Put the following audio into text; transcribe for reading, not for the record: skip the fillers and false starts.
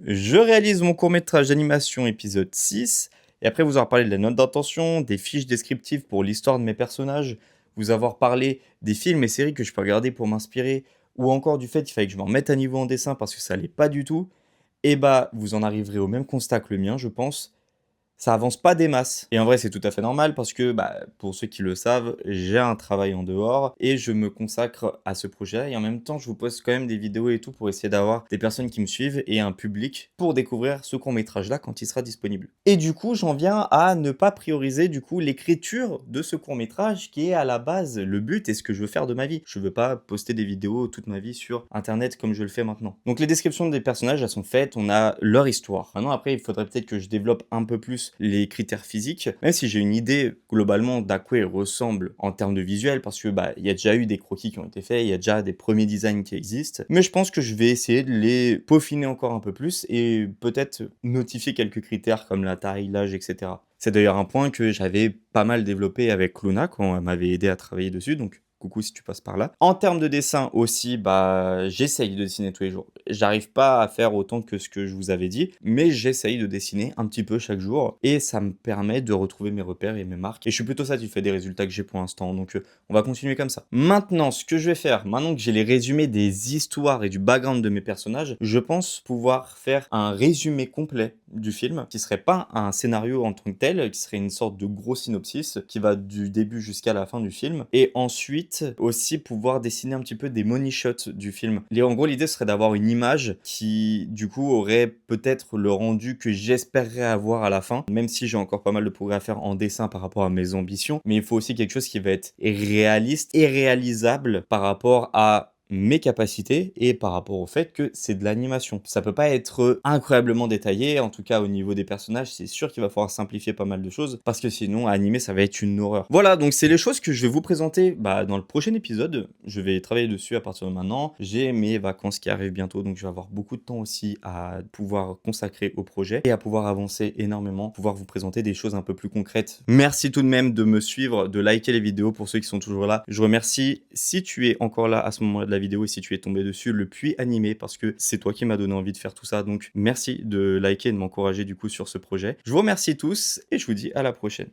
Je réalise mon court-métrage d'animation épisode 6, et après vous avoir parlé de la note d'intention, des fiches descriptives pour l'histoire de mes personnages, vous avoir parlé des films et séries que je peux regarder pour m'inspirer, ou encore du fait qu'il fallait que je me remette à niveau en dessin parce que ça allait pas du tout, et bah vous en arriverez au même constat que le mien, je pense. Ça avance pas des masses. Et en vrai, c'est tout à fait normal parce que, bah, pour ceux qui le savent, j'ai un travail en dehors et je me consacre à ce projet. Et en même temps, je vous poste quand même des vidéos et tout pour essayer d'avoir des personnes qui me suivent et un public pour découvrir ce court-métrage-là quand il sera disponible. Et du coup, j'en viens à ne pas prioriser, du coup, l'écriture de ce court-métrage qui est à la base le but et ce que je veux faire de ma vie. Je veux pas poster des vidéos toute ma vie sur Internet comme je le fais maintenant. Donc, les descriptions des personnages, elles sont faites. On a leur histoire. Maintenant, après, il faudrait peut-être que je développe un peu plus les critères physiques, même si j'ai une idée globalement d'à quoi ils ressemblent en termes de visuel, parce que bah il y a déjà eu des croquis qui ont été faits, il y a déjà des premiers designs qui existent, mais je pense que je vais essayer de les peaufiner encore un peu plus et peut-être notifier quelques critères comme la taille, l'âge, etc. C'est d'ailleurs un point que j'avais pas mal développé avec Luna quand elle m'avait aidé à travailler dessus, donc coucou si tu passes par là. En termes de dessin aussi, bah j'essaye de dessiner tous les jours. J'arrive pas à faire autant que ce que je vous avais dit, mais j'essaye de dessiner un petit peu chaque jour et ça me permet de retrouver mes repères et mes marques. Et je suis plutôt satisfait des résultats que j'ai pour l'instant, donc on va continuer comme ça. Maintenant, ce que je vais faire, maintenant que j'ai les résumés des histoires et du background de mes personnages, je pense pouvoir faire un résumé complet du film, qui serait pas un scénario en tant que tel, qui serait une sorte de gros synopsis qui va du début jusqu'à la fin du film, et ensuite aussi pouvoir dessiner un petit peu des money shots du film. En gros, l'idée serait d'avoir une image qui, du coup, aurait peut-être le rendu que j'espérerais avoir à la fin, même si j'ai encore pas mal de progrès à faire en dessin par rapport à mes ambitions, mais il faut aussi quelque chose qui va être réaliste et réalisable par rapport à mes capacités et par rapport au fait que c'est de l'animation. Ça peut pas être incroyablement détaillé, en tout cas au niveau des personnages, c'est sûr qu'il va falloir simplifier pas mal de choses parce que sinon animer ça va être une horreur. Voilà, donc c'est les choses que je vais vous présenter dans le prochain épisode. Je vais travailler dessus à partir de maintenant. J'ai mes vacances qui arrivent bientôt, donc je vais avoir beaucoup de temps aussi à pouvoir consacrer au projet et à pouvoir avancer énormément, pouvoir vous présenter des choses un peu plus concrètes. Merci tout de même de me suivre, de liker les vidéos pour ceux qui sont toujours là. Je remercie si tu es encore là à ce moment-là de la vidéo et si tu es tombé dessus, le puits animé, parce que c'est toi qui m'as donné envie de faire tout ça. Donc merci de liker et de m'encourager du coup sur ce projet. Je vous remercie tous et je vous dis à la prochaine.